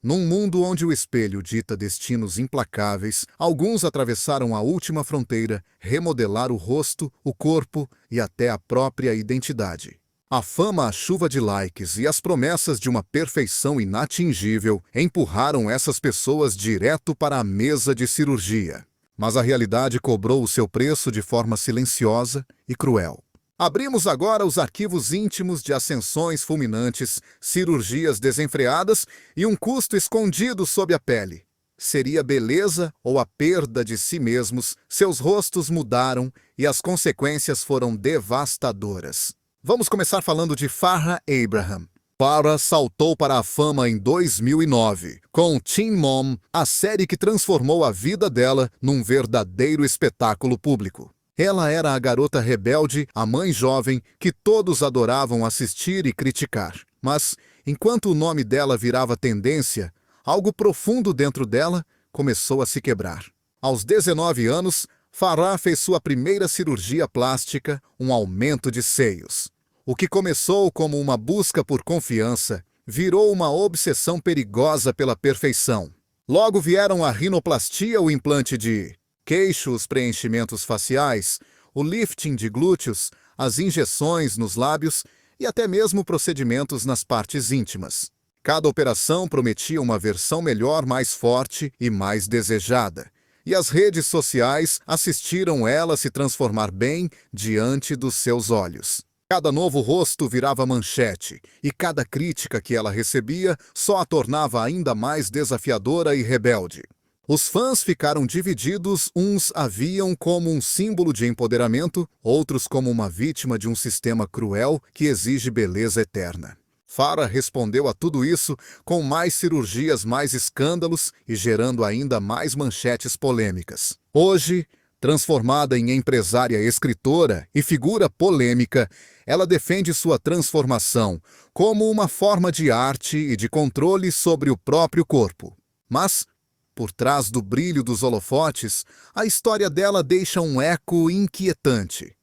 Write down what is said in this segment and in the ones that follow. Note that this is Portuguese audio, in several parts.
Num mundo onde o espelho dita destinos implacáveis, alguns atravessaram a última fronteira, remodelar o rosto, o corpo e até a própria identidade. A fama, a chuva de likes e as promessas de uma perfeição inatingível empurraram essas pessoas direto para a mesa de cirurgia. Mas a realidade cobrou o seu preço de forma silenciosa e cruel. Abrimos agora os arquivos íntimos de ascensões fulminantes, cirurgias desenfreadas e um custo escondido sob a pele. Seria beleza ou a perda de si mesmos? Seus rostos mudaram e as consequências foram devastadoras. Vamos começar falando de Farrah Abraham. Farrah saltou para a fama em 2009, com Teen Mom, a série que transformou a vida dela num verdadeiro espetáculo público. Ela era a garota rebelde, a mãe jovem, que todos adoravam assistir e criticar. Mas, enquanto o nome dela virava tendência, algo profundo dentro dela começou a se quebrar. Aos 19 anos, Farrah fez sua primeira cirurgia plástica, um aumento de seios. O que começou como uma busca por confiança, virou uma obsessão perigosa pela perfeição. Logo vieram a rinoplastia, o implante de queixo, os preenchimentos faciais, o lifting de glúteos, as injeções nos lábios e até mesmo procedimentos nas partes íntimas. Cada operação prometia uma versão melhor, mais forte e mais desejada. E as redes sociais assistiram ela se transformar bem diante dos seus olhos. Cada novo rosto virava manchete, e cada crítica que ela recebia só a tornava ainda mais desafiadora e rebelde. Os fãs ficaram divididos, uns a viam como um símbolo de empoderamento, outros como uma vítima de um sistema cruel que exige beleza eterna. Farrah respondeu a tudo isso com mais cirurgias, mais escândalos e gerando ainda mais manchetes polêmicas. Hoje, transformada em empresária, escritora e figura polêmica, ela defende sua transformação como uma forma de arte e de controle sobre o próprio corpo. Mas, por trás do brilho dos holofotes, a história dela deixa um eco inquietante.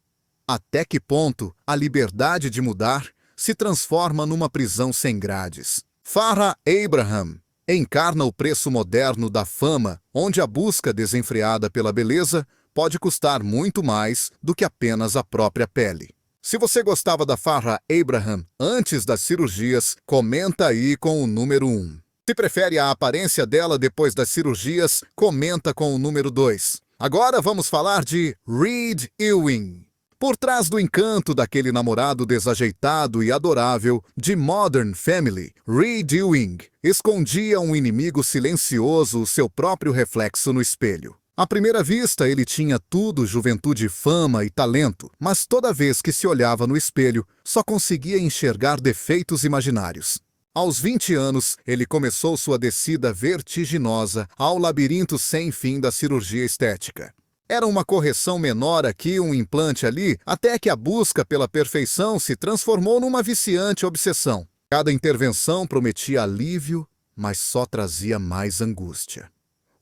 Até que ponto a liberdade de mudar se transforma numa prisão sem grades? Farrah Abraham encarna o preço moderno da fama, onde a busca desenfreada pela beleza pode custar muito mais do que apenas a própria pele. Se você gostava da Farrah Abraham antes das cirurgias, comenta aí com o número 1. Se prefere a aparência dela depois das cirurgias, comenta com o número 2. Agora vamos falar de Reed Ewing. Por trás do encanto daquele namorado desajeitado e adorável de Modern Family, Reed Ewing escondia um inimigo silencioso, o seu próprio reflexo no espelho. À primeira vista, ele tinha tudo: juventude, fama e talento, mas toda vez que se olhava no espelho, só conseguia enxergar defeitos imaginários. Aos 20 anos, ele começou sua descida vertiginosa ao labirinto sem fim da cirurgia estética. Era uma correção menor aqui, um implante ali, até que a busca pela perfeição se transformou numa viciante obsessão. Cada intervenção prometia alívio, mas só trazia mais angústia.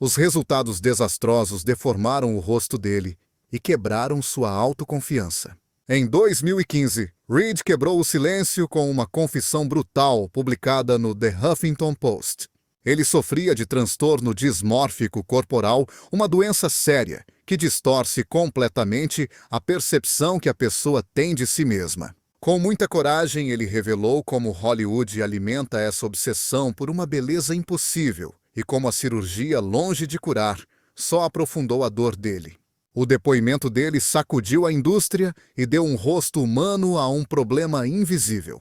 Os resultados desastrosos deformaram o rosto dele e quebraram sua autoconfiança. Em 2015, Reed quebrou o silêncio com uma confissão brutal publicada no The Huffington Post. Ele sofria de transtorno dismórfico corporal, uma doença séria que distorce completamente a percepção que a pessoa tem de si mesma. Com muita coragem, ele revelou como Hollywood alimenta essa obsessão por uma beleza impossível e como a cirurgia, longe de curar, só aprofundou a dor dele. O depoimento dele sacudiu a indústria e deu um rosto humano a um problema invisível.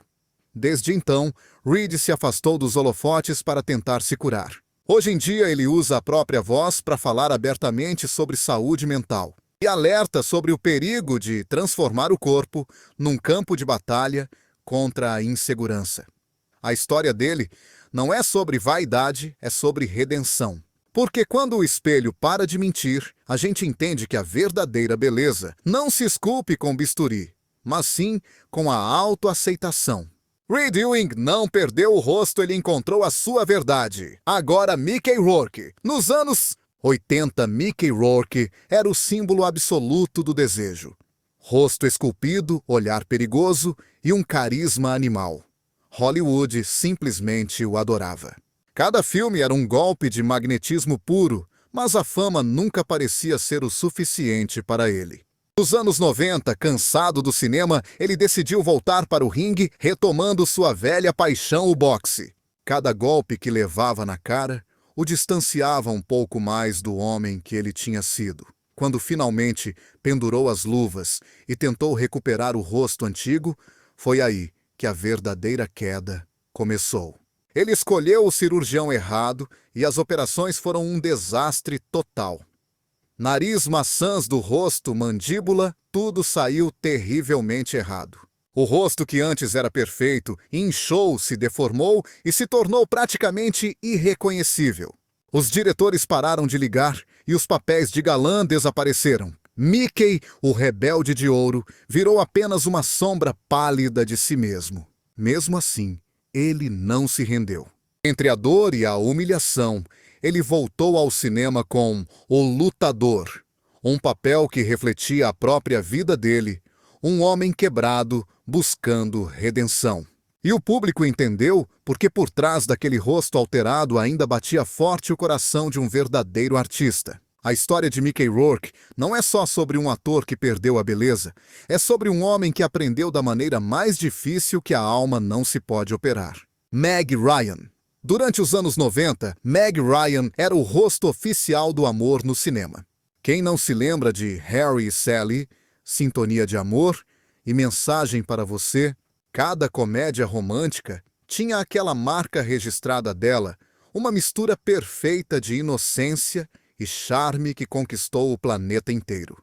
Desde então, Reed se afastou dos holofotes para tentar se curar. Hoje em dia, ele usa a própria voz para falar abertamente sobre saúde mental e alerta sobre o perigo de transformar o corpo num campo de batalha contra a insegurança. A história dele não é sobre vaidade, é sobre redenção. Porque quando o espelho para de mentir, a gente entende que a verdadeira beleza não se esculpe com bisturi, mas sim com a autoaceitação. Reed Ewing não perdeu o rosto, ele encontrou a sua verdade. Agora Mickey Rourke. Nos anos 80, Mickey Rourke era o símbolo absoluto do desejo. Rosto esculpido, olhar perigoso e um carisma animal. Hollywood simplesmente o adorava. Cada filme era um golpe de magnetismo puro, mas a fama nunca parecia ser o suficiente para ele. Nos anos 90, cansado do cinema, ele decidiu voltar para o ringue, retomando sua velha paixão, o boxe. Cada golpe que levava na cara o distanciava um pouco mais do homem que ele tinha sido. Quando finalmente pendurou as luvas e tentou recuperar o rosto antigo, foi aí que a verdadeira queda começou. Ele escolheu o cirurgião errado e as operações foram um desastre total. Nariz, maçãs do rosto, mandíbula, tudo saiu terrivelmente errado. O rosto que antes era perfeito inchou, se deformou e se tornou praticamente irreconhecível. Os diretores pararam de ligar e os papéis de galã desapareceram. Mickey, o rebelde de ouro, virou apenas uma sombra pálida de si mesmo. Mesmo assim, ele não se rendeu. Entre a dor e a humilhação, ele voltou ao cinema com O Lutador, um papel que refletia a própria vida dele, um homem quebrado buscando redenção. E o público entendeu porque por trás daquele rosto alterado ainda batia forte o coração de um verdadeiro artista. A história de Mickey Rourke não é só sobre um ator que perdeu a beleza, é sobre um homem que aprendeu da maneira mais difícil que a alma não se pode operar. Meg Ryan. Durante os anos 90, Meg Ryan era o rosto oficial do amor no cinema. Quem não se lembra de Harry e Sally, Sintonia de Amor e Mensagem para Você? Cada comédia romântica tinha aquela marca registrada dela, uma mistura perfeita de inocência e charme que conquistou o planeta inteiro.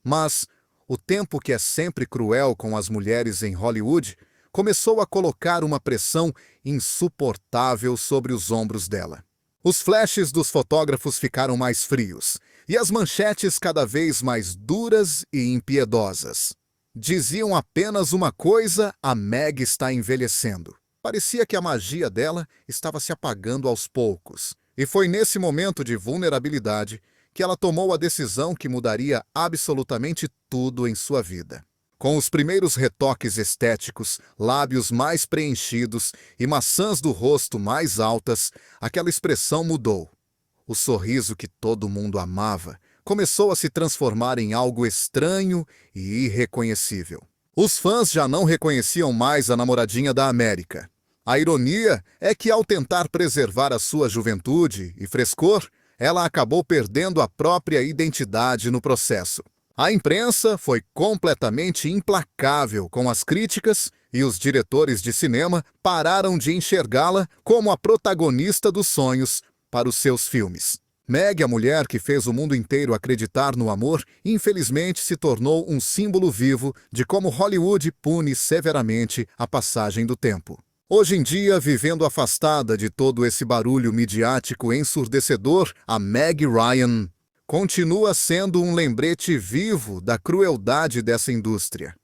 Mas o tempo que é sempre cruel com as mulheres em Hollywood começou a colocar uma pressão insuportável sobre os ombros dela. Os flashes dos fotógrafos ficaram mais frios e as manchetes cada vez mais duras e impiedosas. Diziam apenas uma coisa: a Meg está envelhecendo. Parecia que a magia dela estava se apagando aos poucos. E foi nesse momento de vulnerabilidade que ela tomou a decisão que mudaria absolutamente tudo em sua vida. Com os primeiros retoques estéticos, lábios mais preenchidos e maçãs do rosto mais altas, aquela expressão mudou. O sorriso que todo mundo amava começou a se transformar em algo estranho e irreconhecível. Os fãs já não reconheciam mais a namoradinha da América. A ironia é que, ao tentar preservar a sua juventude e frescor, ela acabou perdendo a própria identidade no processo. A imprensa foi completamente implacável com as críticas e os diretores de cinema pararam de enxergá-la como a protagonista dos sonhos para os seus filmes. Meg, a mulher que fez o mundo inteiro acreditar no amor, infelizmente se tornou um símbolo vivo de como Hollywood pune severamente a passagem do tempo. Hoje em dia, vivendo afastada de todo esse barulho midiático ensurdecedor, a Meg Ryan continua sendo um lembrete vivo da crueldade dessa indústria.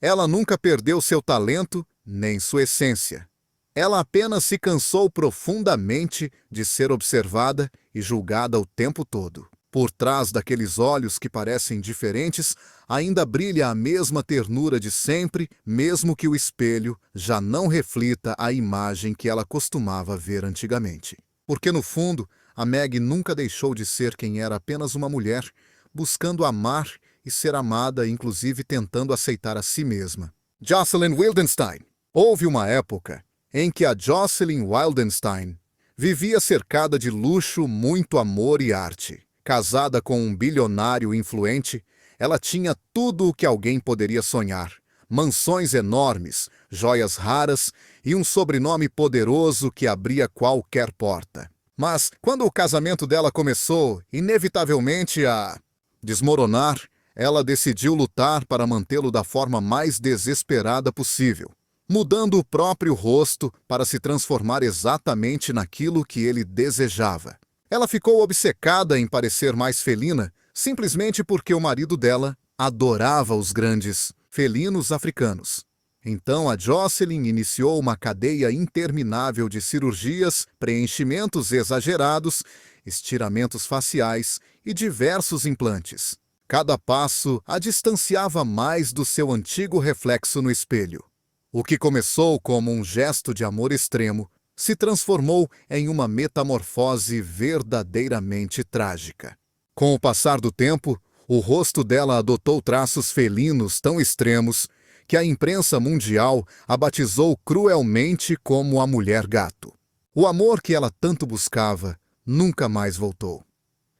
Ela nunca perdeu seu talento nem sua essência. Ela apenas se cansou profundamente de ser observada e julgada o tempo todo. Por trás daqueles olhos que parecem diferentes, ainda brilha a mesma ternura de sempre, mesmo que o espelho já não reflita a imagem que ela costumava ver antigamente. Porque, no fundo, a Meg nunca deixou de ser quem era, apenas uma mulher, buscando amar e ser amada, inclusive tentando aceitar a si mesma. Jocelyn Wildenstein. Houve uma época em que a Jocelyn Wildenstein vivia cercada de luxo, muito amor e arte. Casada com um bilionário influente, ela tinha tudo o que alguém poderia sonhar. Mansões enormes, joias raras e um sobrenome poderoso que abria qualquer porta. Mas, quando o casamento dela começou, inevitavelmente, a desmoronar, ela decidiu lutar para mantê-lo da forma mais desesperada possível, mudando o próprio rosto para se transformar exatamente naquilo que ele desejava. Ela ficou obcecada em parecer mais felina, simplesmente porque o marido dela adorava os grandes felinos africanos. Então a Jocelyn iniciou uma cadeia interminável de cirurgias, preenchimentos exagerados, estiramentos faciais e diversos implantes. Cada passo a distanciava mais do seu antigo reflexo no espelho. O que começou como um gesto de amor extremo se transformou em uma metamorfose verdadeiramente trágica. Com o passar do tempo, o rosto dela adotou traços felinos tão extremos que a imprensa mundial a batizou cruelmente como a mulher-gato. O amor que ela tanto buscava nunca mais voltou.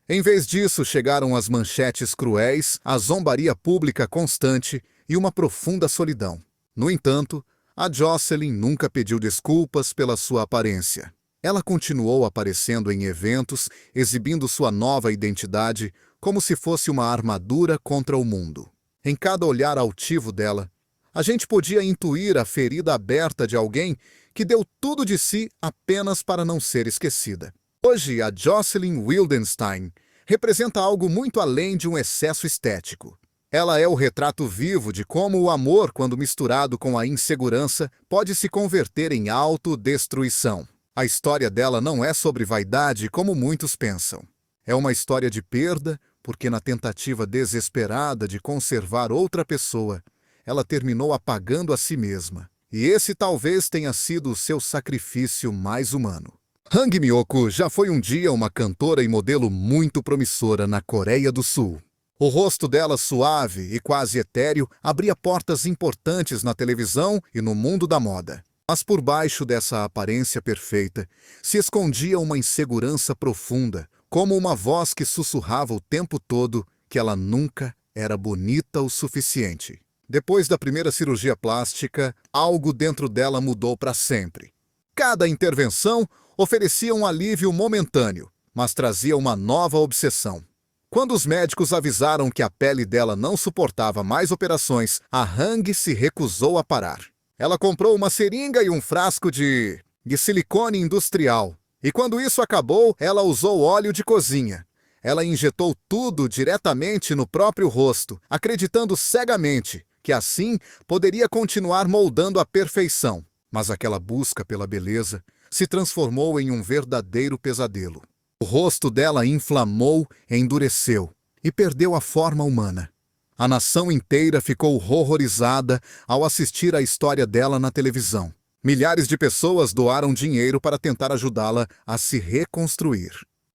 Em vez disso, chegaram as manchetes cruéis, a zombaria pública constante e uma profunda solidão. No entanto, a Jocelyn nunca pediu desculpas pela sua aparência. Ela continuou aparecendo em eventos, exibindo sua nova identidade como se fosse uma armadura contra o mundo. Em cada olhar altivo dela, a gente podia intuir a ferida aberta de alguém que deu tudo de si apenas para não ser esquecida. Hoje, a Jocelyn Wildenstein representa algo muito além de um excesso estético. Ela é o retrato vivo de como o amor, quando misturado com a insegurança, pode se converter em autodestruição. A história dela não é sobre vaidade como muitos pensam. É uma história de perda, porque na tentativa desesperada de conservar outra pessoa, ela terminou apagando a si mesma. E esse talvez tenha sido o seu sacrifício mais humano. Hang Mi-ok já foi um dia uma cantora e modelo muito promissora na Coreia do Sul. O rosto dela suave e quase etéreo abria portas importantes na televisão e no mundo da moda. Mas por baixo dessa aparência perfeita se escondia uma insegurança profunda, como uma voz que sussurrava o tempo todo que ela nunca era bonita o suficiente. Depois da primeira cirurgia plástica, algo dentro dela mudou para sempre. Cada intervenção oferecia um alívio momentâneo, mas trazia uma nova obsessão. Quando os médicos avisaram que a pele dela não suportava mais operações, a Hang se recusou a parar. Ela comprou uma seringa e um frasco de silicone industrial. E quando isso acabou, ela usou óleo de cozinha. Ela injetou tudo diretamente no próprio rosto, acreditando cegamente que assim poderia continuar moldando a perfeição. Mas aquela busca pela beleza se transformou em um verdadeiro pesadelo. O rosto dela inflamou, endureceu e perdeu a forma humana. A nação inteira ficou horrorizada ao assistir a história dela na televisão. Milhares de pessoas doaram dinheiro para tentar ajudá-la a se reconstruir.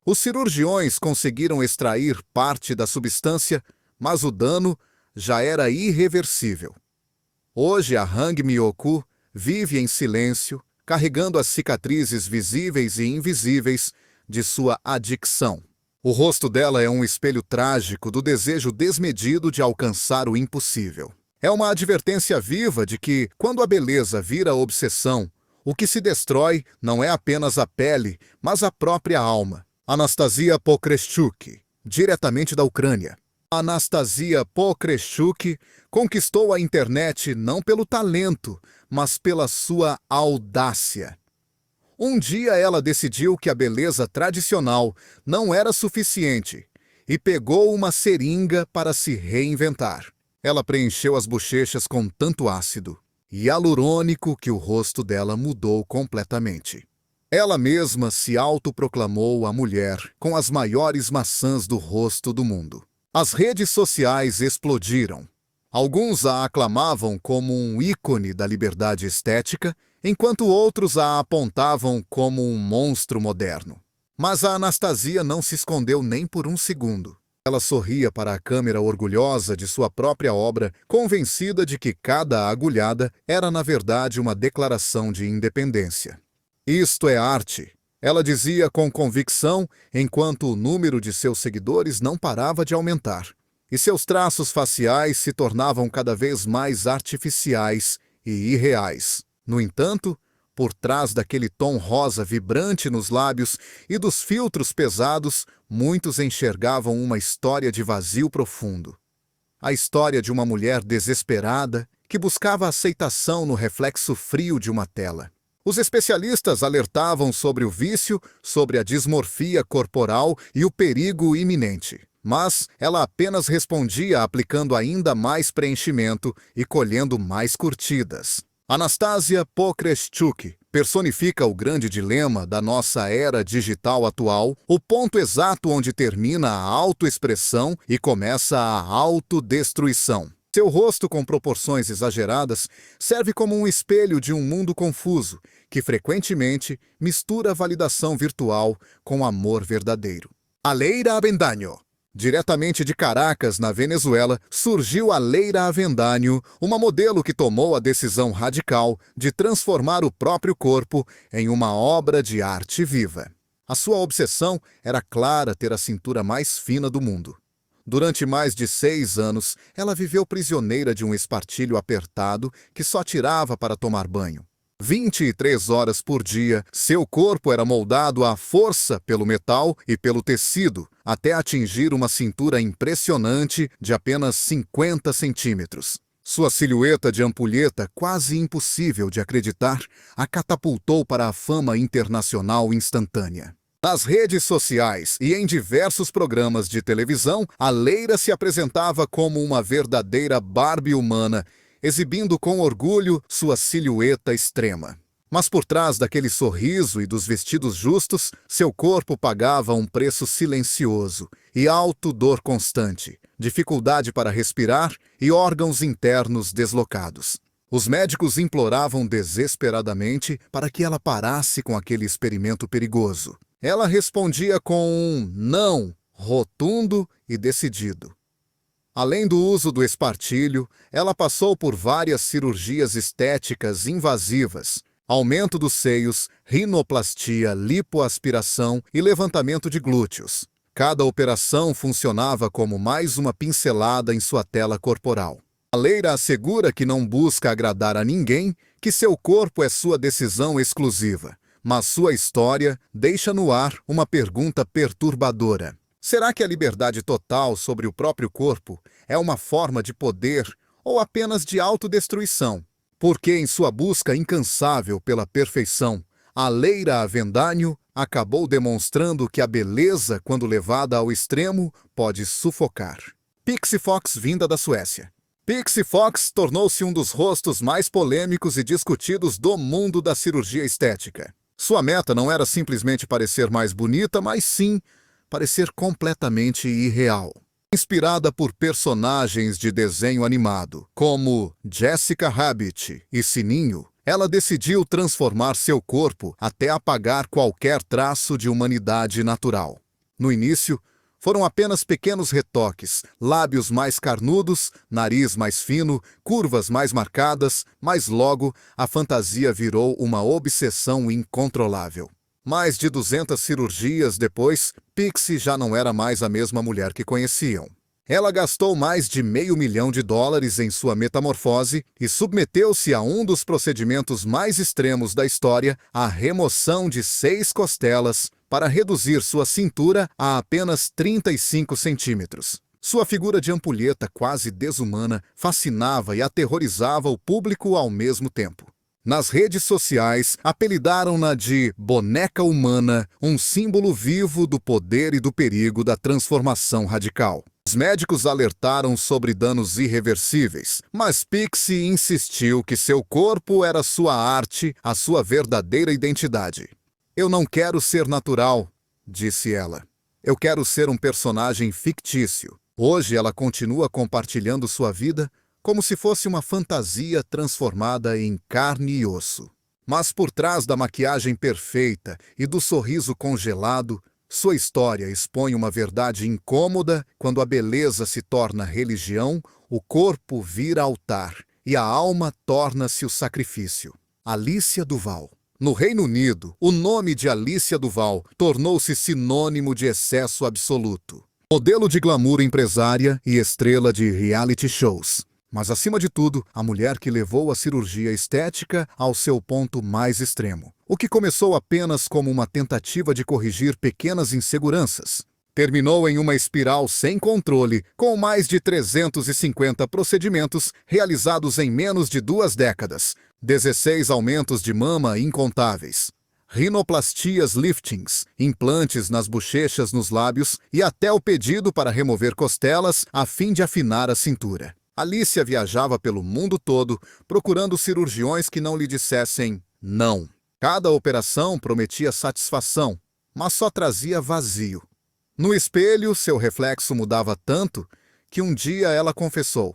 Os cirurgiões conseguiram extrair parte da substância, mas o dano já era irreversível. Hoje, a Hang Mi-ok vive em silêncio, carregando as cicatrizes visíveis e invisíveis de sua adicção. O rosto dela é um espelho trágico do desejo desmedido de alcançar o impossível. É uma advertência viva de que, quando a beleza vira obsessão, o que se destrói não é apenas a pele, mas a própria alma. Anastasia Pokreshchuk, diretamente da Ucrânia. Anastasia Pokreshchuk conquistou a internet não pelo talento, mas pela sua audácia. Um dia ela decidiu que a beleza tradicional não era suficiente e pegou uma seringa para se reinventar. Ela preencheu as bochechas com tanto ácido hialurônico que o rosto dela mudou completamente. Ela mesma se autoproclamou a mulher com as maiores maçãs do rosto do mundo. As redes sociais explodiram. Alguns a aclamavam como um ícone da liberdade estética, enquanto outros a apontavam como um monstro moderno. Mas a Anastasia não se escondeu nem por um segundo. Ela sorria para a câmera orgulhosa de sua própria obra, convencida de que cada agulhada era na verdade uma declaração de independência. Isto é arte, ela dizia com convicção, enquanto o número de seus seguidores não parava de aumentar, e seus traços faciais se tornavam cada vez mais artificiais e irreais. No entanto, por trás daquele tom rosa vibrante nos lábios e dos filtros pesados, muitos enxergavam uma história de vazio profundo. A história de uma mulher desesperada que buscava aceitação no reflexo frio de uma tela. Os especialistas alertavam sobre o vício, sobre a dismorfia corporal e o perigo iminente. Mas ela apenas respondia aplicando ainda mais preenchimento e colhendo mais curtidas. Anastasia Pokreshchuk personifica o grande dilema da nossa era digital atual, o ponto exato onde termina a autoexpressão e começa a autodestruição. Seu rosto com proporções exageradas serve como um espelho de um mundo confuso, que frequentemente mistura validação virtual com amor verdadeiro. Leira Avendaño. Diretamente de Caracas, na Venezuela, surgiu a Leira Avendaño, uma modelo que tomou a decisão radical de transformar o próprio corpo em uma obra de arte viva. A sua obsessão era clara ter a cintura mais fina do mundo. Durante mais de 6 anos, ela viveu prisioneira de um espartilho apertado que só tirava para tomar banho. 23 horas por dia, seu corpo era moldado à força pelo metal e pelo tecido, até atingir uma cintura impressionante de apenas 50 centímetros. Sua silhueta de ampulheta, quase impossível de acreditar, a catapultou para a fama internacional instantânea. Nas redes sociais e em diversos programas de televisão, a Leira se apresentava como uma verdadeira Barbie humana, exibindo com orgulho sua silhueta extrema. Mas por trás daquele sorriso e dos vestidos justos, seu corpo pagava um preço silencioso e alto dor constante, dificuldade para respirar e órgãos internos deslocados. Os médicos imploravam desesperadamente para que ela parasse com aquele experimento perigoso. Ela respondia com um não rotundo e decidido. Além do uso do espartilho, ela passou por várias cirurgias estéticas invasivas, aumento dos seios, rinoplastia, lipoaspiração e levantamento de glúteos. Cada operação funcionava como mais uma pincelada em sua tela corporal. A Leira assegura que não busca agradar a ninguém, que seu corpo é sua decisão exclusiva. Mas sua história deixa no ar uma pergunta perturbadora. Será que a liberdade total sobre o próprio corpo é uma forma de poder ou apenas de autodestruição? Porque em sua busca incansável pela perfeição, a Leira Avendaño acabou demonstrando que a beleza, quando levada ao extremo, pode sufocar. Pixie Fox, vinda da Suécia. Pixie Fox tornou-se um dos rostos mais polêmicos e discutidos do mundo da cirurgia estética. Sua meta não era simplesmente parecer mais bonita, mas sim parecer completamente irreal. Inspirada por personagens de desenho animado, como Jessica Rabbit e Sininho, ela decidiu transformar seu corpo até apagar qualquer traço de humanidade natural. No início, foram apenas pequenos retoques, lábios mais carnudos, nariz mais fino, curvas mais marcadas, mas logo a fantasia virou uma obsessão incontrolável. Mais de 200 cirurgias depois, Pixie já não era mais a mesma mulher que conheciam. Ela gastou mais de $500 mil em sua metamorfose e submeteu-se a um dos procedimentos mais extremos da história, a remoção de 6 costelas, para reduzir sua cintura a apenas 35 centímetros. Sua figura de ampulheta quase desumana fascinava e aterrorizava o público ao mesmo tempo. Nas redes sociais, apelidaram-na de boneca humana, um símbolo vivo do poder e do perigo da transformação radical. Os médicos alertaram sobre danos irreversíveis, mas Pixie insistiu que seu corpo era sua arte, a sua verdadeira identidade. "Eu não quero ser natural", disse ela. "Eu quero ser um personagem fictício." Hoje ela continua compartilhando sua vida como se fosse uma fantasia transformada em carne e osso. Mas por trás da maquiagem perfeita e do sorriso congelado, sua história expõe uma verdade incômoda. Quando a beleza se torna religião, o corpo vira altar e a alma torna-se o sacrifício. Alicia Duval. No Reino Unido, o nome de Alicia Duval tornou-se sinônimo de excesso absoluto. Modelo de glamour, empresária e estrela de reality shows. Mas, acima de tudo, a mulher que levou a cirurgia estética ao seu ponto mais extremo. O que começou apenas como uma tentativa de corrigir pequenas inseguranças, terminou em uma espiral sem controle, com mais de 350 procedimentos realizados em menos de 2 décadas, 16 aumentos de mama incontáveis, rinoplastias, liftings, implantes nas bochechas, nos lábios e até o pedido para remover costelas a fim de afinar a cintura. Alicia viajava pelo mundo todo procurando cirurgiões que não lhe dissessem não. Cada operação prometia satisfação, mas só trazia vazio. No espelho, seu reflexo mudava tanto que um dia ela confessou: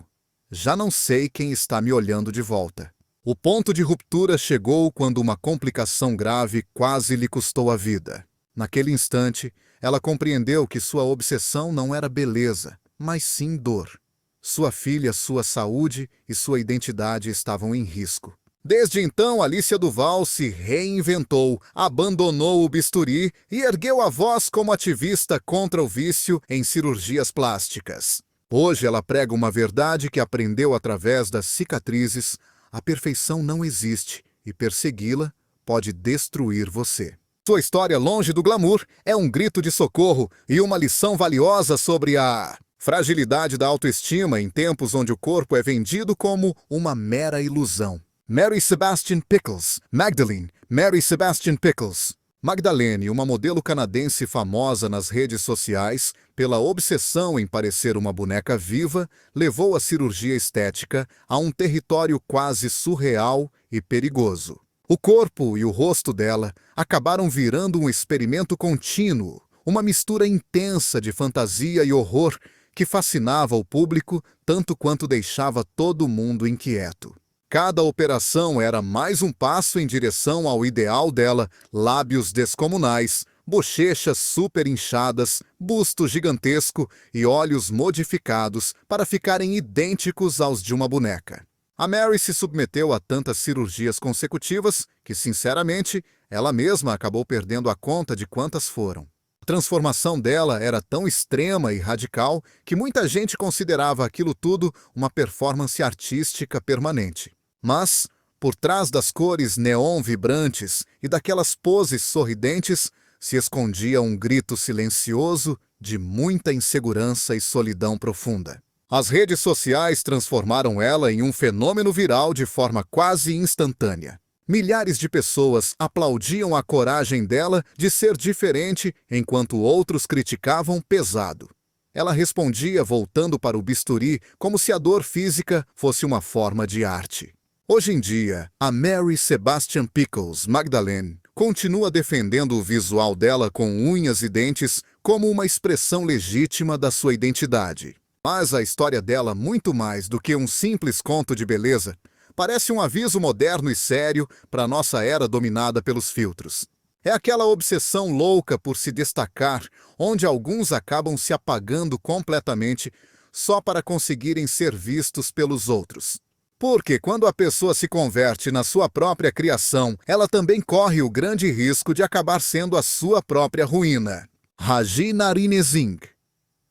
Já não sei quem está me olhando de volta. O ponto de ruptura chegou quando uma complicação grave quase lhe custou a vida. Naquele instante, ela compreendeu que sua obsessão não era beleza, mas sim dor. Sua filha, sua saúde e sua identidade estavam em risco. Desde então, Alicia Duval se reinventou, abandonou o bisturi e ergueu a voz como ativista contra o vício em cirurgias plásticas. Hoje ela prega uma verdade que aprendeu através das cicatrizes: a perfeição não existe e persegui-la pode destruir você. Sua história, longe do glamour, é um grito de socorro e uma lição valiosa sobre a fragilidade da autoestima em tempos onde o corpo é vendido como uma mera ilusão. Mary Sebastian Pickles, Magdalene, Mary Sebastian Pickles. Magdalene, uma modelo canadense famosa nas redes sociais pela obsessão em parecer uma boneca viva, levou a cirurgia estética a um território quase surreal e perigoso. O corpo e o rosto dela acabaram virando um experimento contínuo, uma mistura intensa de fantasia e horror que fascinava o público tanto quanto deixava todo mundo inquieto. Cada operação era mais um passo em direção ao ideal dela: lábios descomunais, bochechas super inchadas, busto gigantesco e olhos modificados para ficarem idênticos aos de uma boneca. A Mary se submeteu a tantas cirurgias consecutivas que, sinceramente, ela mesma acabou perdendo a conta de quantas foram. A transformação dela era tão extrema e radical que muita gente considerava aquilo tudo uma performance artística permanente. Mas, por trás das cores neon vibrantes e daquelas poses sorridentes, se escondia um grito silencioso de muita insegurança e solidão profunda. As redes sociais transformaram ela em um fenômeno viral de forma quase instantânea. Milhares de pessoas aplaudiam a coragem dela de ser diferente, enquanto outros criticavam pesado. Ela respondia voltando para o bisturi como se a dor física fosse uma forma de arte. Hoje em dia, a Mary Sebastian Pickles, Magdalene, continua defendendo o visual dela com unhas e dentes como uma expressão legítima da sua identidade. Mas a história dela, muito mais do que um simples conto de beleza, parece um aviso moderno e sério para a nossa era dominada pelos filtros. É aquela obsessão louca por se destacar, onde alguns acabam se apagando completamente só para conseguirem ser vistos pelos outros. Porque quando a pessoa se converte na sua própria criação, ela também corre o grande risco de acabar sendo a sua própria ruína. Raji Narine Singh.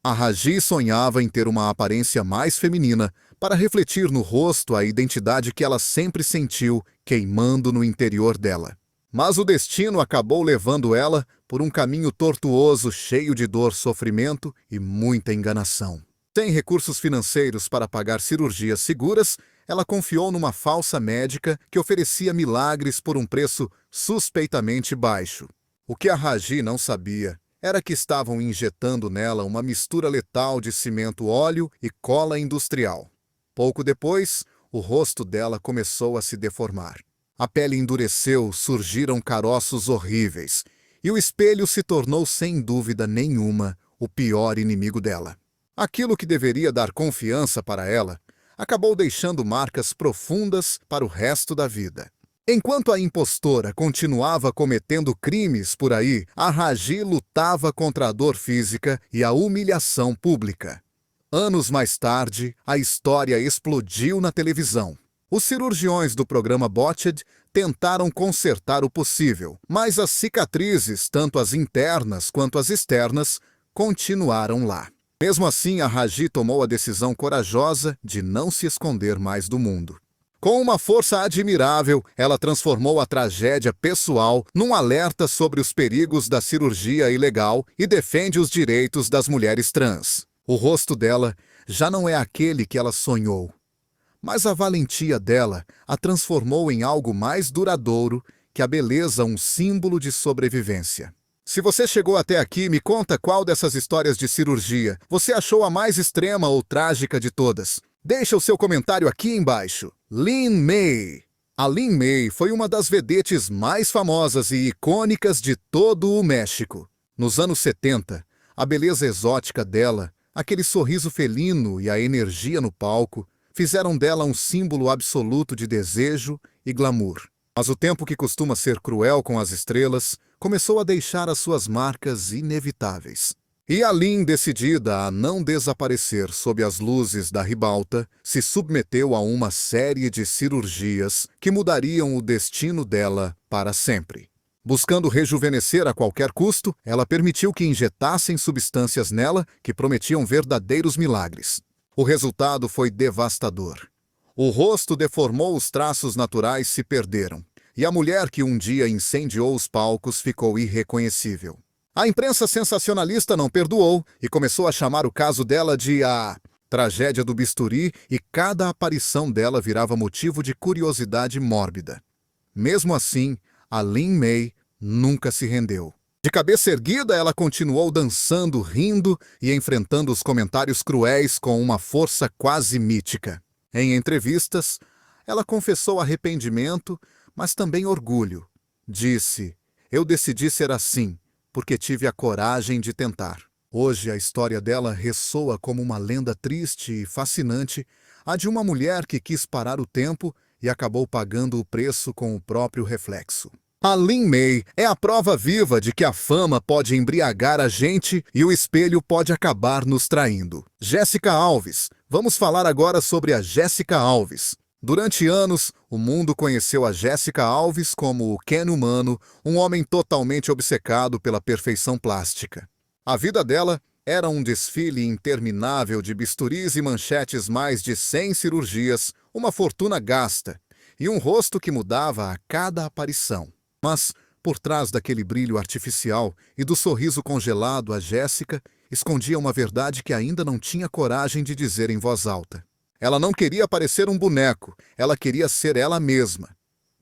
A Raji sonhava em ter uma aparência mais feminina para refletir no rosto a identidade que ela sempre sentiu queimando no interior dela. Mas o destino acabou levando ela por um caminho tortuoso, cheio de dor, sofrimento e muita enganação. Sem recursos financeiros para pagar cirurgias seguras, ela confiou numa falsa médica que oferecia milagres por um preço suspeitamente baixo. O que a Raji não sabia era que estavam injetando nela uma mistura letal de cimento óleo e cola industrial. Pouco depois, o rosto dela começou a se deformar. A pele endureceu, surgiram caroços horríveis, e o espelho se tornou, sem dúvida nenhuma, o pior inimigo dela. Aquilo que deveria dar confiança para ela acabou deixando marcas profundas para o resto da vida. Enquanto a impostora continuava cometendo crimes por aí, a Raji lutava contra a dor física e a humilhação pública. Anos mais tarde, a história explodiu na televisão. Os cirurgiões do programa Botched tentaram consertar o possível, mas as cicatrizes, tanto as internas quanto as externas, continuaram lá. Mesmo assim, a Raji tomou a decisão corajosa de não se esconder mais do mundo. Com uma força admirável, ela transformou a tragédia pessoal num alerta sobre os perigos da cirurgia ilegal e defende os direitos das mulheres trans. O rosto dela já não é aquele que ela sonhou, mas a valentia dela a transformou em algo mais duradouro que a beleza, um símbolo de sobrevivência. Se você chegou até aqui, me conta qual dessas histórias de cirurgia você achou a mais extrema ou trágica de todas. Deixa o seu comentário aqui embaixo. Lin May. A Lin May foi uma das vedetes mais famosas e icônicas de todo o México. Nos anos 70, a beleza exótica dela, aquele sorriso felino e a energia no palco, fizeram dela um símbolo absoluto de desejo e glamour. Mas o tempo que costuma ser cruel com as estrelas começou a deixar as suas marcas inevitáveis. E Aline, decidida a não desaparecer sob as luzes da ribalta, se submeteu a uma série de cirurgias que mudariam o destino dela para sempre. Buscando rejuvenescer a qualquer custo, ela permitiu que injetassem substâncias nela que prometiam verdadeiros milagres. O resultado foi devastador. O rosto deformou, os traços naturais se perderam, e a mulher que um dia incendiou os palcos ficou irreconhecível. A imprensa sensacionalista não perdoou e começou a chamar o caso dela de a tragédia do bisturi, e cada aparição dela virava motivo de curiosidade mórbida. Mesmo assim, a Lin May nunca se rendeu. De cabeça erguida, ela continuou dançando, rindo e enfrentando os comentários cruéis com uma força quase mítica. Em entrevistas, ela confessou arrependimento, mas também orgulho. Disse: "Eu decidi ser assim, porque tive a coragem de tentar." Hoje a história dela ressoa como uma lenda triste e fascinante, a de uma mulher que quis parar o tempo e acabou pagando o preço com o próprio reflexo. A Lin May é a prova viva de que a fama pode embriagar a gente e o espelho pode acabar nos traindo. Jéssica Alves. Vamos falar agora sobre a Jéssica Alves. Durante anos, o mundo conheceu a Jéssica Alves como o Ken humano, um homem totalmente obcecado pela perfeição plástica. A vida dela era um desfile interminável de bisturis e manchetes, mais de 100 cirurgias, uma fortuna gasta e um rosto que mudava a cada aparição. Mas, por trás daquele brilho artificial e do sorriso congelado, a Jéssica escondia uma verdade que ainda não tinha coragem de dizer em voz alta. Ela não queria parecer um boneco, ela queria ser ela mesma.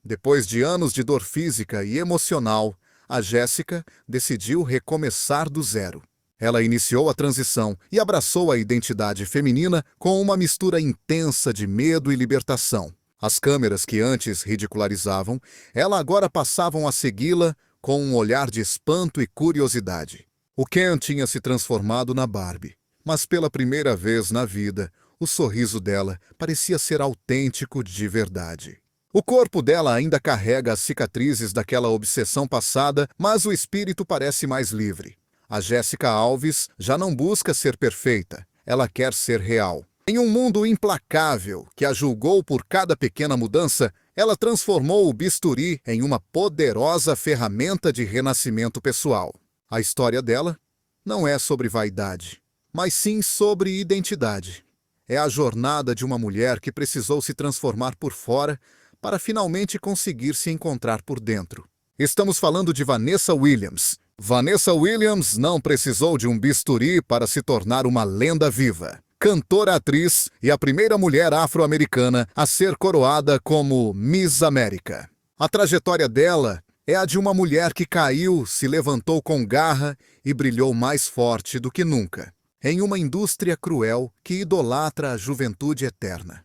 Depois de anos de dor física e emocional, a Jéssica decidiu recomeçar do zero. Ela iniciou a transição e abraçou a identidade feminina com uma mistura intensa de medo e libertação. As câmeras que antes ridicularizavam, ela agora passavam a segui-la com um olhar de espanto e curiosidade. O Ken tinha se transformado na Barbie, mas pela primeira vez na vida, o sorriso dela parecia ser autêntico de verdade. O corpo dela ainda carrega as cicatrizes daquela obsessão passada, mas o espírito parece mais livre. A Jéssica Alves já não busca ser perfeita, ela quer ser real. Em um mundo implacável que a julgou por cada pequena mudança, ela transformou o bisturi em uma poderosa ferramenta de renascimento pessoal. A história dela não é sobre vaidade, mas sim sobre identidade. É a jornada de uma mulher que precisou se transformar por fora para finalmente conseguir se encontrar por dentro. Estamos falando de Vanessa Williams. Vanessa Williams não precisou de um bisturi para se tornar uma lenda viva. Cantora-atriz e a primeira mulher afro-americana a ser coroada como Miss América. A trajetória dela é a de uma mulher que caiu, se levantou com garra e brilhou mais forte do que nunca, em uma indústria cruel que idolatra a juventude eterna.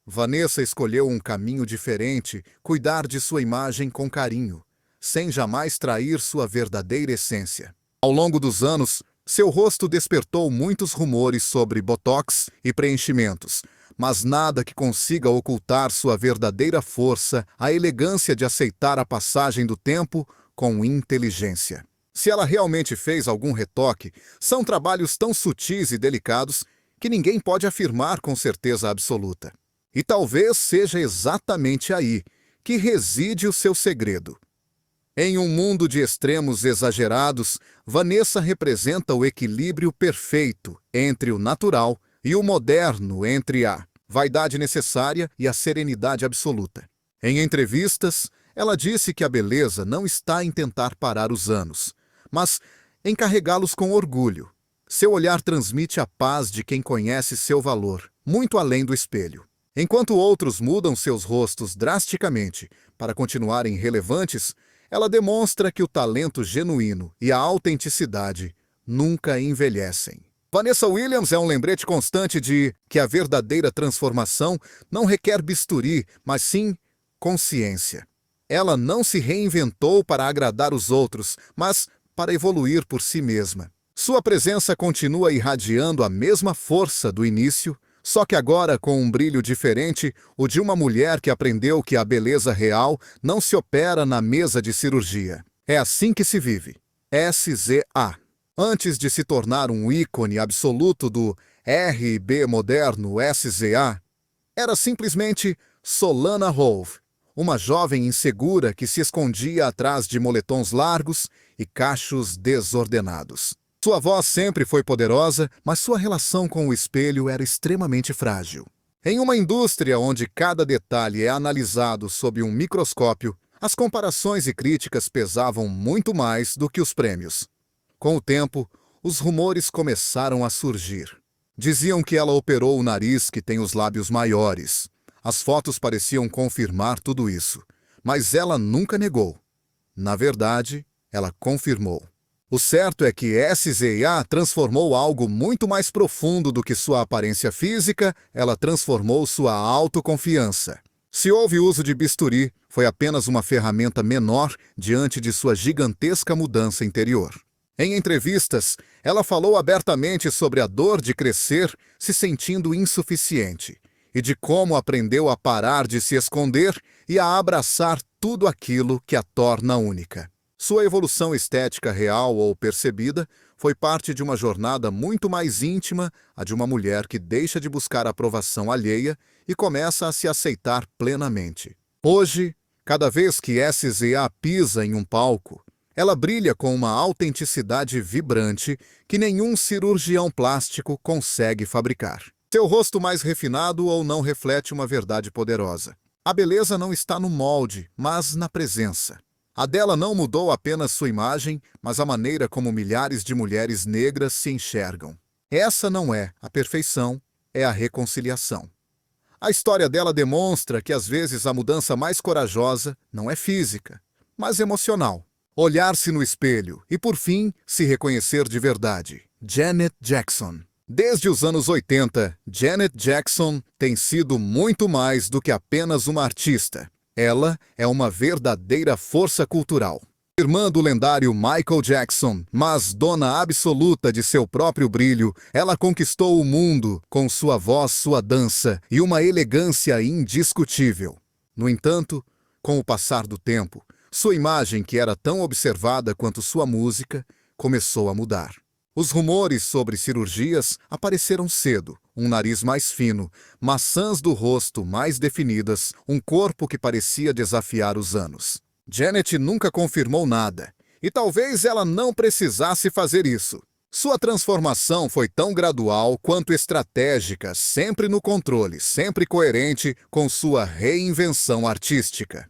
Vanessa escolheu um caminho diferente, cuidar de sua imagem com carinho, sem jamais trair sua verdadeira essência. Ao longo dos anos, seu rosto despertou muitos rumores sobre botox e preenchimentos, mas nada que consiga ocultar sua verdadeira força, a elegância de aceitar a passagem do tempo com inteligência. Se ela realmente fez algum retoque, são trabalhos tão sutis e delicados que ninguém pode afirmar com certeza absoluta. E talvez seja exatamente aí que reside o seu segredo. Em um mundo de extremos exagerados, Vanessa representa o equilíbrio perfeito entre o natural e o moderno, entre a vaidade necessária e a serenidade absoluta. Em entrevistas, ela disse que a beleza não está em tentar parar os anos, mas em carregá-los com orgulho. Seu olhar transmite a paz de quem conhece seu valor, muito além do espelho. Enquanto outros mudam seus rostos drasticamente para continuarem relevantes, ela demonstra que o talento genuíno e a autenticidade nunca envelhecem. Vanessa Williams é um lembrete constante de que a verdadeira transformação não requer bisturi, mas sim consciência. Ela não se reinventou para agradar os outros, mas para evoluir por si mesma. Sua presença continua irradiando a mesma força do início, Só que agora com um brilho diferente, o de uma mulher que aprendeu que a beleza real não se opera na mesa de cirurgia. É assim que se vive. SZA. Antes de se tornar um ícone absoluto do R&B moderno SZA, era simplesmente Solana Hove, uma jovem insegura que se escondia atrás de moletons largos e cachos desordenados. Sua voz sempre foi poderosa, mas sua relação com o espelho era extremamente frágil. Em uma indústria onde cada detalhe é analisado sob um microscópio, as comparações e críticas pesavam muito mais do que os prêmios. Com o tempo, os rumores começaram a surgir. Diziam que ela operou o nariz, que tem os lábios maiores. As fotos pareciam confirmar tudo isso, mas ela nunca negou. Na verdade, ela confirmou. O certo é que SZA transformou algo muito mais profundo do que sua aparência física, ela transformou sua autoconfiança. Se houve uso de bisturi, foi apenas uma ferramenta menor diante de sua gigantesca mudança interior. Em entrevistas, ela falou abertamente sobre a dor de crescer se sentindo insuficiente e de como aprendeu a parar de se esconder e a abraçar tudo aquilo que a torna única. Sua evolução estética real ou percebida foi parte de uma jornada muito mais íntima, a de uma mulher que deixa de buscar aprovação alheia e começa a se aceitar plenamente. Hoje, cada vez que SZA pisa em um palco, ela brilha com uma autenticidade vibrante que nenhum cirurgião plástico consegue fabricar. Seu rosto mais refinado ou não reflete uma verdade poderosa. A beleza não está no molde, mas na presença. A dela não mudou apenas sua imagem, mas a maneira como milhares de mulheres negras se enxergam. Essa não é a perfeição, é a reconciliação. A história dela demonstra que às vezes a mudança mais corajosa não é física, mas emocional. Olhar-se no espelho e, por fim, se reconhecer de verdade. Janet Jackson. Desde os anos 80, Janet Jackson tem sido muito mais do que apenas uma artista. Ela é uma verdadeira força cultural. Irmã do lendário Michael Jackson, mas dona absoluta de seu próprio brilho, ela conquistou o mundo com sua voz, sua dança e uma elegância indiscutível. No entanto, com o passar do tempo, sua imagem, que era tão observada quanto sua música, começou a mudar. Os rumores sobre cirurgias apareceram cedo. Um nariz mais fino, maçãs do rosto mais definidas, um corpo que parecia desafiar os anos. Janet nunca confirmou nada, e talvez ela não precisasse fazer isso. Sua transformação foi tão gradual quanto estratégica, sempre no controle, sempre coerente com sua reinvenção artística.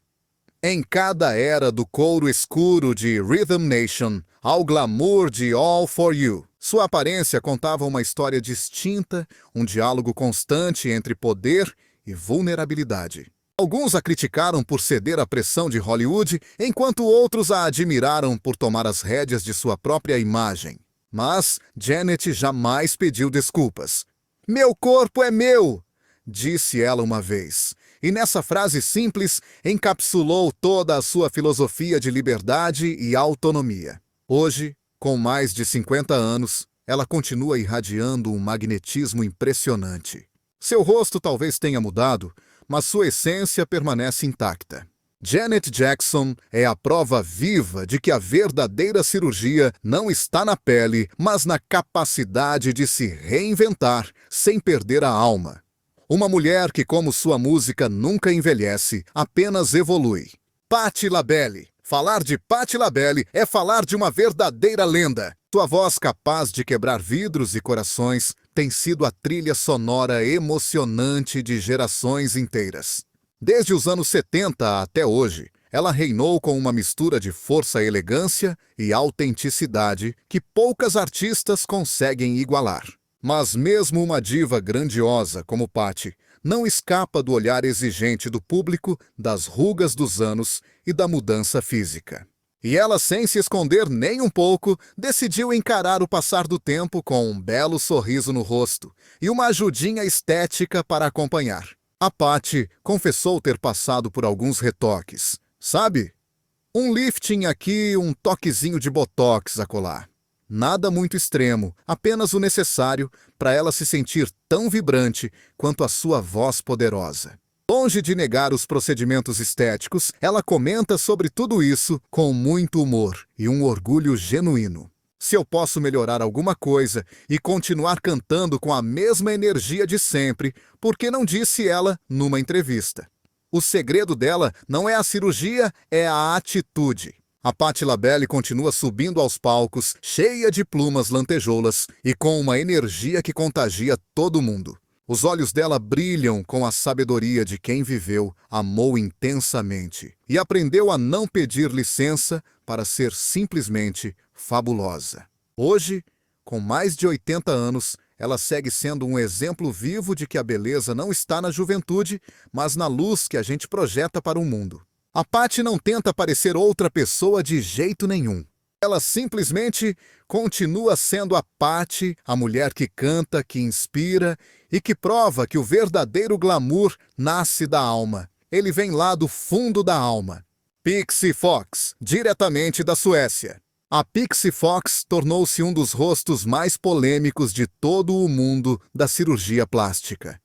Em cada era do couro escuro de Rhythm Nation ao glamour de All For You, sua aparência contava uma história distinta, um diálogo constante entre poder e vulnerabilidade. Alguns a criticaram por ceder à pressão de Hollywood, enquanto outros a admiraram por tomar as rédeas de sua própria imagem. Mas Janet jamais pediu desculpas. "Meu corpo é meu", disse ela uma vez. E nessa frase simples encapsulou toda a sua filosofia de liberdade e autonomia. Hoje, com mais de 50 anos, ela continua irradiando um magnetismo impressionante. Seu rosto talvez tenha mudado, mas sua essência permanece intacta. Janet Jackson é a prova viva de que a verdadeira cirurgia não está na pele, mas na capacidade de se reinventar sem perder a alma. Uma mulher que, como sua música, nunca envelhece, apenas evolui. Patti LaBelle. Falar de Patti LaBelle é falar de uma verdadeira lenda. Sua voz capaz de quebrar vidros e corações tem sido a trilha sonora emocionante de gerações inteiras. Desde os anos 70 até hoje, ela reinou com uma mistura de força, elegância e autenticidade que poucas artistas conseguem igualar. Mas mesmo uma diva grandiosa como Patti não escapa do olhar exigente do público, das rugas dos anos e da mudança física. E ela, sem se esconder nem um pouco, decidiu encarar o passar do tempo com um belo sorriso no rosto e uma ajudinha estética para acompanhar. A Patti confessou ter passado por alguns retoques. Sabe? Um lifting aqui, um toquezinho de botox acolá. Nada muito extremo, apenas o necessário para ela se sentir tão vibrante quanto a sua voz poderosa. Longe de negar os procedimentos estéticos, ela comenta sobre tudo isso com muito humor e um orgulho genuíno. Se eu posso melhorar alguma coisa e continuar cantando com a mesma energia de sempre, por que não, disse ela numa entrevista? O segredo dela não é a cirurgia, é a atitude. A Patti LaBelle continua subindo aos palcos, cheia de plumas lantejoulas e com uma energia que contagia todo mundo. Os olhos dela brilham com a sabedoria de quem viveu, amou intensamente e aprendeu a não pedir licença para ser simplesmente fabulosa. Hoje, com mais de 80 anos, ela segue sendo um exemplo vivo de que a beleza não está na juventude, mas na luz que a gente projeta para o mundo. A Patti não tenta parecer outra pessoa de jeito nenhum. Ela simplesmente continua sendo a Patti, a mulher que canta, que inspira e que prova que o verdadeiro glamour nasce da alma. Ele vem lá do fundo da alma. Pixie Fox, diretamente da Suécia. A Pixie Fox tornou-se um dos rostos mais polêmicos de todo o mundo da cirurgia plástica.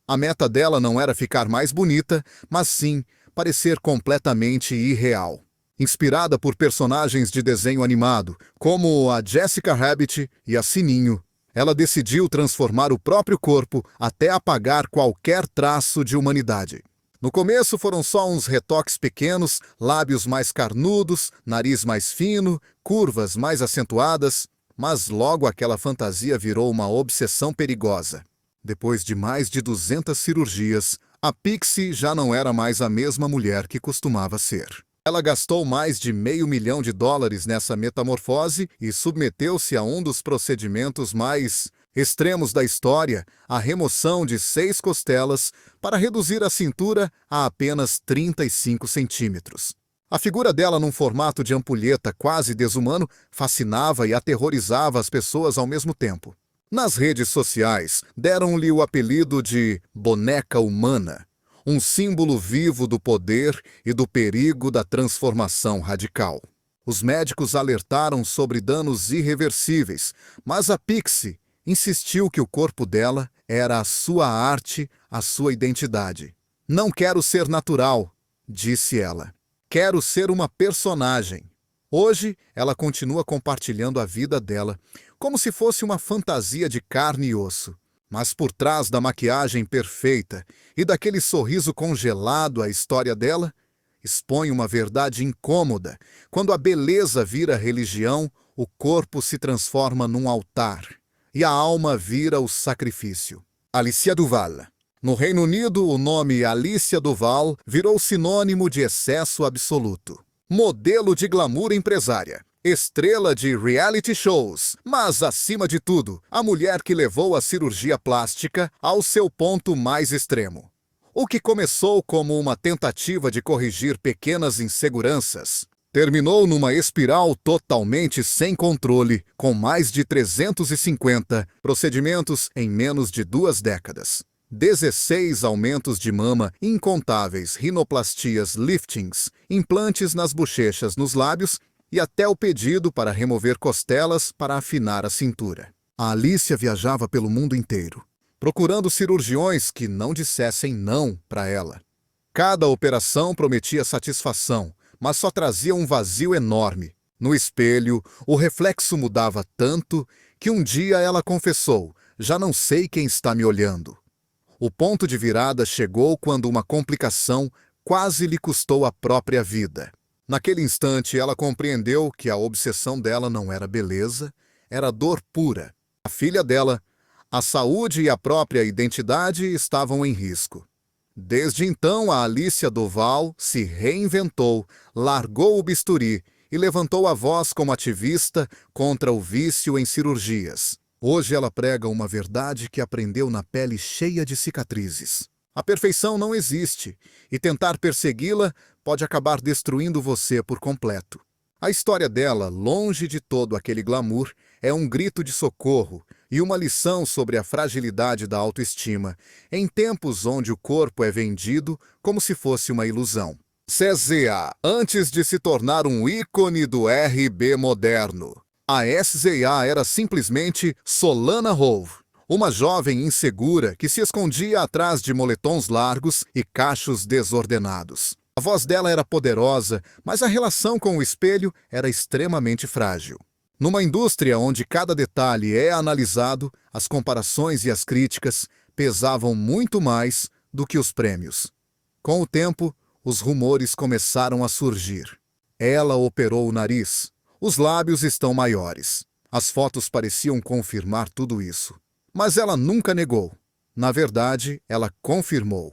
A meta dela não era ficar mais bonita, mas sim parecer completamente irreal. Inspirada por personagens de desenho animado, como a Jessica Rabbit e a Sininho, ela decidiu transformar o próprio corpo até apagar qualquer traço de humanidade. No começo foram só uns retoques pequenos, lábios mais carnudos, nariz mais fino, curvas mais acentuadas, mas logo aquela fantasia virou uma obsessão perigosa. Depois de mais de 200 cirurgias, a Pixie já não era mais a mesma mulher que costumava ser. Ela gastou mais de $500 mil nessa metamorfose e submeteu-se a um dos procedimentos mais extremos da história, a remoção de 6 costelas para reduzir a cintura a apenas 35 centímetros. A figura dela num formato de ampulheta quase desumano fascinava e aterrorizava as pessoas ao mesmo tempo. Nas redes sociais, deram-lhe o apelido de boneca humana, um símbolo vivo do poder e do perigo da transformação radical. Os médicos alertaram sobre danos irreversíveis, mas a Pixie insistiu que o corpo dela era a sua arte, a sua identidade. Não quero ser natural, disse ela. Quero ser uma personagem. Hoje, ela continua compartilhando a vida dela, como se fosse uma fantasia de carne e osso. Mas por trás da maquiagem perfeita e daquele sorriso congelado, a história dela expõe uma verdade incômoda. Quando a beleza vira religião, o corpo se transforma num altar e a alma vira o sacrifício. Alicia Duval. No Reino Unido, o nome Alicia Duval virou sinônimo de excesso absoluto. Modelo de glamour empresária. Estrela de reality shows, mas, acima de tudo, a mulher que levou a cirurgia plástica ao seu ponto mais extremo. O que começou como uma tentativa de corrigir pequenas inseguranças, terminou numa espiral totalmente sem controle, com mais de 350 procedimentos em menos de 2 décadas. 16 aumentos de mama, incontáveis rinoplastias, liftings, implantes nas bochechas, nos lábios, e até o pedido para remover costelas para afinar a cintura. A Alicia viajava pelo mundo inteiro, procurando cirurgiões que não dissessem não para ela. Cada operação prometia satisfação, mas só trazia um vazio enorme. No espelho, o reflexo mudava tanto que um dia ela confessou: "Já não sei quem está me olhando." O ponto de virada chegou quando uma complicação quase lhe custou a própria vida. Naquele instante, ela compreendeu que a obsessão dela não era beleza, era dor pura. A filha dela, a saúde e a própria identidade estavam em risco. Desde então, a Alicia Duval se reinventou, largou o bisturi e levantou a voz como ativista contra o vício em cirurgias. Hoje ela prega uma verdade que aprendeu na pele cheia de cicatrizes. A perfeição não existe, e tentar persegui-la pode acabar destruindo você por completo. A história dela, longe de todo aquele glamour, é um grito de socorro e uma lição sobre a fragilidade da autoestima, em tempos onde o corpo é vendido como se fosse uma ilusão. CZA, antes de se tornar um ícone do RB moderno. A SZA era simplesmente Solana Hove, uma jovem insegura que se escondia atrás de moletons largos e cachos desordenados. A voz dela era poderosa, mas a relação com o espelho era extremamente frágil. Numa indústria onde cada detalhe é analisado, as comparações e as críticas pesavam muito mais do que os prêmios. Com o tempo, os rumores começaram a surgir. Ela operou o nariz. Os lábios estão maiores. As fotos pareciam confirmar tudo isso. Mas ela nunca negou. Na verdade, ela confirmou.